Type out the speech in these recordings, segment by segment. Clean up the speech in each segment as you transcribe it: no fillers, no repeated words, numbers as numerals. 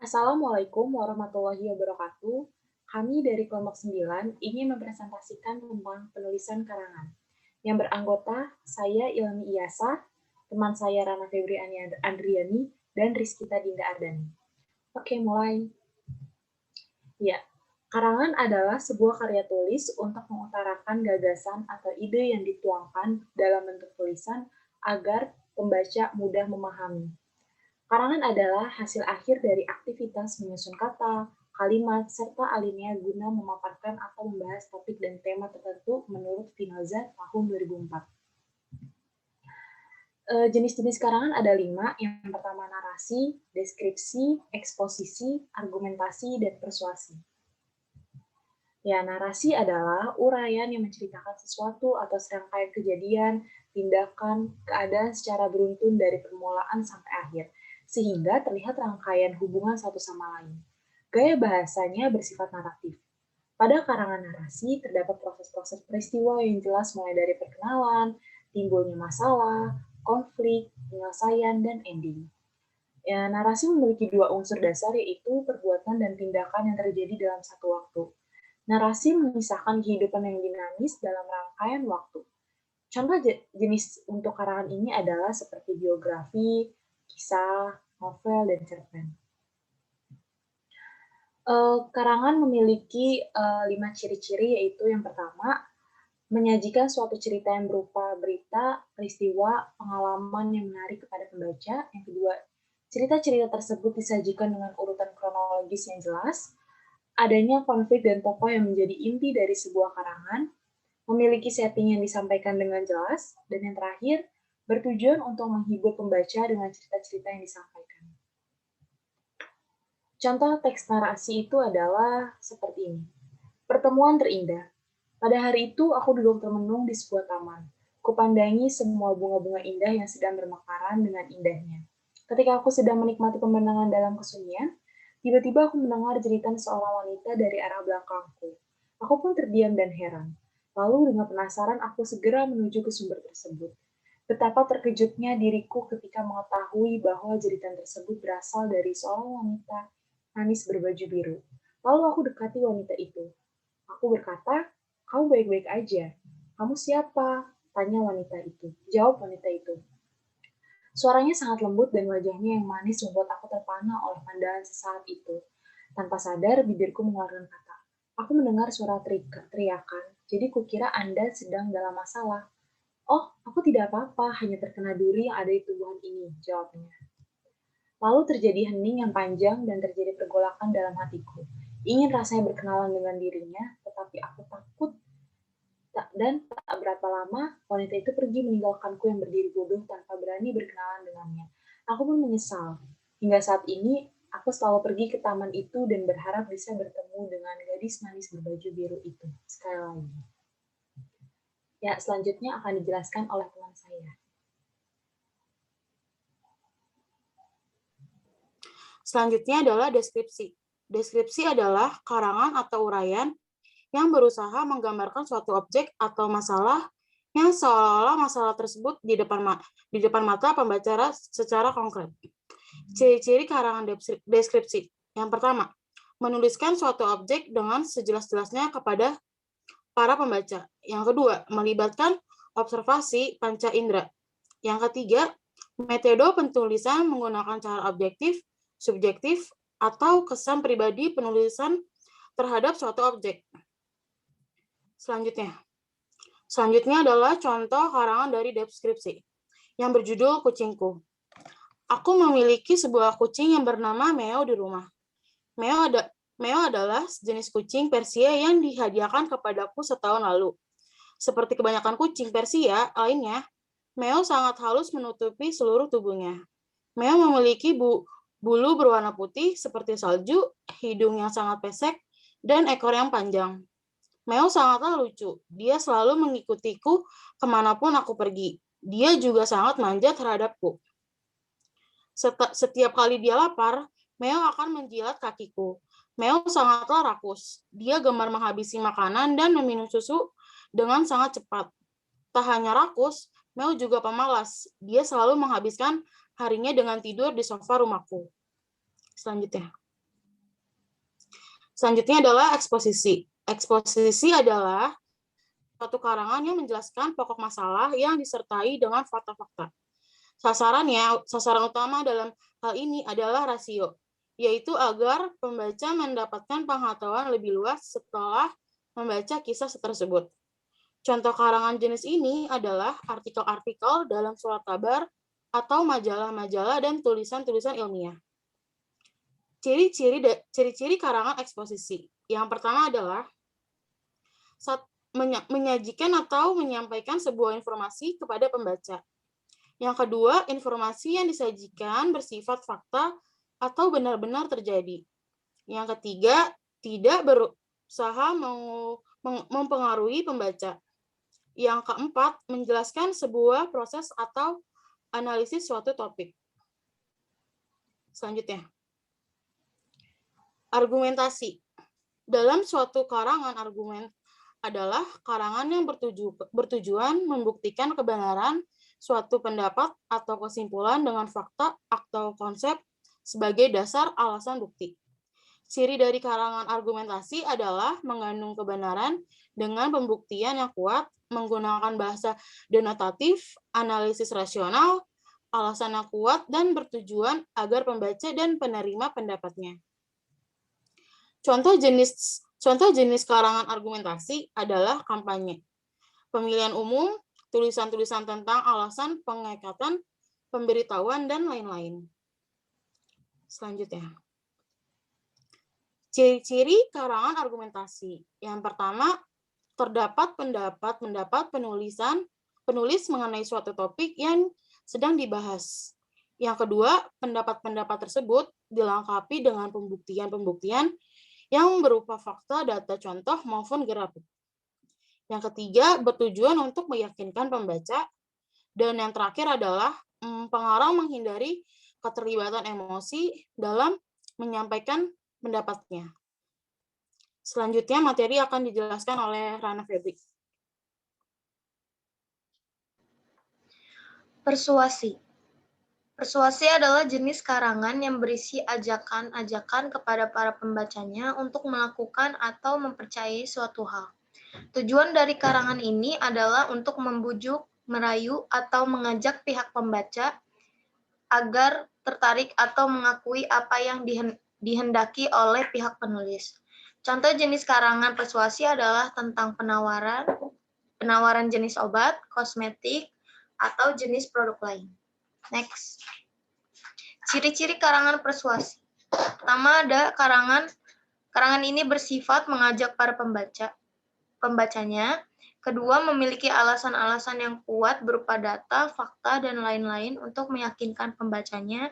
Assalamualaikum warahmatullahi wabarakatuh. Kami dari kelompok 9 ingin mempresentasikan tentang penulisan karangan. Yang beranggota saya Ilmi Iyasa, teman saya Rana Febriani Andriani, dan Rizkita Dinda Ardani. Oke, mulai. Ya, karangan adalah sebuah karya tulis untuk mengutarakan gagasan atau ide yang dituangkan dalam bentuk tulisan agar pembaca mudah memahami. Karangan adalah hasil akhir dari aktivitas menyusun kata, kalimat, serta alinea guna memaparkan atau membahas topik dan tema tertentu menurut Spinoza tahun 2004. Jenis-jenis karangan ada 5. Yang pertama narasi, deskripsi, eksposisi, argumentasi, dan persuasi. Ya, narasi adalah uraian yang menceritakan sesuatu atau serangkaian kejadian, tindakan, keadaan secara beruntun dari permulaan sampai akhir, sehingga terlihat rangkaian hubungan satu sama lain. Gaya bahasanya bersifat naratif. Pada karangan narasi terdapat proses-proses peristiwa yang jelas mulai dari perkenalan, timbulnya masalah, konflik, penyelesaian, dan ending. Ya, narasi memiliki 2 unsur dasar yaitu perbuatan dan tindakan yang terjadi dalam satu waktu. Narasi mengisahkan kehidupan yang dinamis dalam rangkaian waktu. Contoh jenis untuk karangan ini adalah seperti biografi, kisah, novel, dan cerpen. Karangan memiliki 5 ciri-ciri, yaitu yang pertama, menyajikan suatu cerita yang berupa berita, peristiwa, pengalaman yang menarik kepada pembaca. Yang kedua, cerita-cerita tersebut disajikan dengan urutan kronologis yang jelas, adanya konflik dan tokoh yang menjadi inti dari sebuah karangan, memiliki setting yang disampaikan dengan jelas, dan yang terakhir, bertujuan untuk menghibur pembaca dengan cerita-cerita yang disampaikan. Contoh teks narasi itu adalah seperti ini. Pertemuan terindah. Pada hari itu, aku duduk termenung di sebuah taman. Kupandangi semua bunga-bunga indah yang sedang bermekaran dengan indahnya. Ketika aku sedang menikmati pemandangan dalam kesunyian, tiba-tiba aku mendengar jeritan seorang wanita dari arah belakangku. Aku pun terdiam dan heran. Lalu dengan penasaran aku segera menuju ke sumber tersebut. Betapa terkejutnya diriku ketika mengetahui bahwa jeritan tersebut berasal dari seorang wanita manis berbaju biru. Lalu aku dekati wanita itu. Aku berkata, "Kamu baik-baik aja. Kamu siapa?" Tanya wanita itu. Jawab wanita itu. Suaranya sangat lembut dan wajahnya yang manis membuat aku terpana oleh pandangan sesaat itu. Tanpa sadar, bibirku mengeluarkan kata. Aku mendengar suara teriakan, jadi kukira Anda sedang dalam masalah. Oh, aku tidak apa-apa, hanya terkena duri yang ada di tubuhan ini, jawabnya. Lalu terjadi hening yang panjang dan terjadi pergolakan dalam hatiku. Ingin rasanya berkenalan dengan dirinya, tetapi aku takut. Dan tak berapa lama, wanita itu pergi meninggalkanku yang berdiri bodoh tanpa berani berkenalan dengannya. Aku pun menyesal. Hingga saat ini, aku selalu pergi ke taman itu dan berharap bisa bertemu dengan gadis manis berbaju biru itu. Sekali lagi. Ya, selanjutnya akan dijelaskan oleh teman saya. Selanjutnya adalah deskripsi. Deskripsi adalah karangan atau uraian yang berusaha menggambarkan suatu objek atau masalah yang seolah-olah masalah tersebut di depan mata pembaca secara konkret. Ciri-ciri karangan deskripsi. Yang pertama, menuliskan suatu objek dengan sejelas-jelasnya kepada para pembaca. Yang kedua, melibatkan observasi panca indera. Yang ketiga, metode penulisan menggunakan cara objektif, subjektif, atau kesan pribadi penulisan terhadap suatu objek. Selanjutnya adalah contoh karangan dari deskripsi yang berjudul Kucingku. Aku memiliki sebuah kucing yang bernama Meo di rumah. Meo adalah jenis kucing Persia yang dihadiahkan kepadaku setahun lalu. Seperti kebanyakan kucing Persia lainnya, Meo sangat halus menutupi seluruh tubuhnya. Meo memiliki bulu berwarna putih seperti salju, hidung yang sangat pesek, dan ekor yang panjang. Meo sangatlah lucu. Dia selalu mengikutiku kemanapun aku pergi. Dia juga sangat manja terhadapku. Setiap kali dia lapar, Meo akan menjilat kakiku. Meo sangatlah rakus. Dia gemar menghabisi makanan dan meminum susu dengan sangat cepat. Tak hanya rakus, Meo juga pemalas. Dia selalu menghabiskan harinya dengan tidur di sofa rumahku. Selanjutnya. Selanjutnya adalah eksposisi. Eksposisi adalah suatu karangan yang menjelaskan pokok masalah yang disertai dengan fakta-fakta. Sasaran utama dalam hal ini adalah rasio, yaitu agar pembaca mendapatkan pengetahuan lebih luas setelah membaca kisah tersebut. Contoh karangan jenis ini adalah artikel-artikel dalam surat kabar atau majalah-majalah dan tulisan-tulisan ilmiah. Ciri-ciri karangan eksposisi. Yang pertama adalah menyajikan atau menyampaikan sebuah informasi kepada pembaca. Yang kedua, informasi yang disajikan bersifat fakta atau benar-benar terjadi. Yang ketiga, tidak berusaha mempengaruhi pembaca. Yang keempat, menjelaskan sebuah proses atau analisis suatu topik. Selanjutnya, argumentasi. Dalam suatu karangan argumen adalah karangan yang bertujuan membuktikan kebenaran suatu pendapat atau kesimpulan dengan fakta atau konsep sebagai dasar alasan bukti. Ciri dari karangan argumentasi adalah mengandung kebenaran dengan pembuktian yang kuat, menggunakan bahasa denotatif, analisis rasional, alasan yang kuat, dan bertujuan agar pembaca dan penerima pendapatnya. Contoh jenis karangan argumentasi adalah kampanye, pemilihan umum, tulisan-tulisan tentang alasan pengekatan, pemberitahuan, dan lain-lain. Selanjutnya, ciri-ciri karangan argumentasi. Yang pertama, terdapat pendapat penulis mengenai suatu topik yang sedang dibahas. Yang kedua, pendapat-pendapat tersebut dilengkapi dengan pembuktian-pembuktian yang berupa fakta, data, contoh, maupun grafik. Yang ketiga, bertujuan untuk meyakinkan pembaca. Dan yang terakhir adalah pengarang menghindari keterlibatan emosi dalam menyampaikan pendapatnya. Selanjutnya, materi akan dijelaskan oleh Rana Febri. Persuasi. Persuasi adalah jenis karangan yang berisi ajakan-ajakan kepada para pembacanya untuk melakukan atau mempercayai suatu hal. Tujuan dari karangan ini adalah untuk membujuk, merayu, atau mengajak pihak pembaca agar tertarik atau mengakui apa yang dihendaki oleh pihak penulis. Contoh jenis karangan persuasi adalah tentang penawaran jenis obat, kosmetik, atau jenis produk lain. Next. Ciri-ciri karangan persuasi. Pertama ada karangan ini bersifat mengajak para pembacanya. Kedua, memiliki alasan-alasan yang kuat berupa data, fakta, dan lain-lain untuk meyakinkan pembacanya.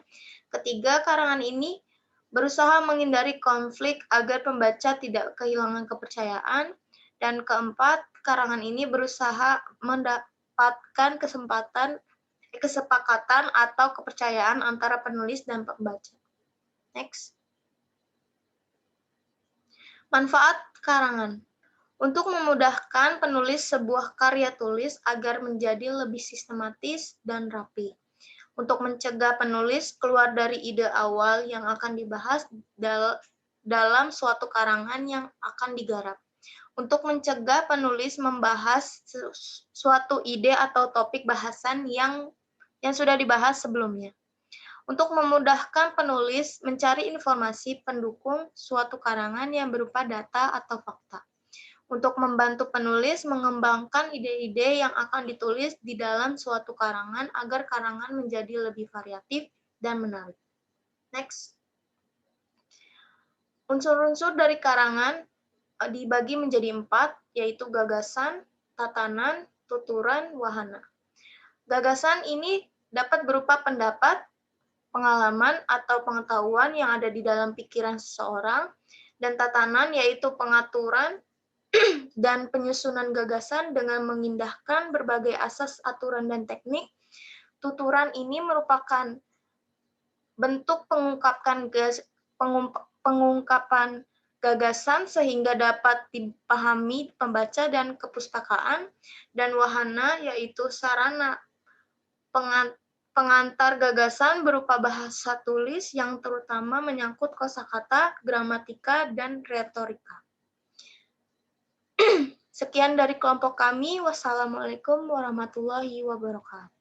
Ketiga, karangan ini berusaha menghindari konflik agar pembaca tidak kehilangan kepercayaan. Dan keempat, karangan ini berusaha mendapatkan kesepakatan atau kepercayaan antara penulis dan pembaca. Next. Manfaat karangan. Untuk memudahkan penulis sebuah karya tulis agar menjadi lebih sistematis dan rapi. Untuk mencegah penulis keluar dari ide awal yang akan dibahas dalam suatu karangan yang akan digarap. Untuk mencegah penulis membahas suatu ide atau topik bahasan yang sudah dibahas sebelumnya. Untuk memudahkan penulis mencari informasi pendukung suatu karangan yang berupa data atau fakta. Untuk membantu penulis mengembangkan ide-ide yang akan ditulis di dalam suatu karangan agar karangan menjadi lebih variatif dan menarik. Next. Unsur-unsur dari karangan dibagi menjadi 4, yaitu gagasan, tatanan, tuturan, wahana. Gagasan ini dapat berupa pendapat, pengalaman, atau pengetahuan yang ada di dalam pikiran seseorang, dan tatanan yaitu pengaturan dan penyusunan gagasan dengan mengindahkan berbagai asas aturan dan teknik. Tuturan ini merupakan bentuk pengungkapan gagasan sehingga dapat dipahami pembaca dan kepustakaan, dan wahana yaitu sarana pengantar gagasan berupa bahasa tulis yang terutama menyangkut kosakata, gramatika, dan retorika. Sekian dari kelompok kami. Wassalamualaikum warahmatullahi wabarakatuh.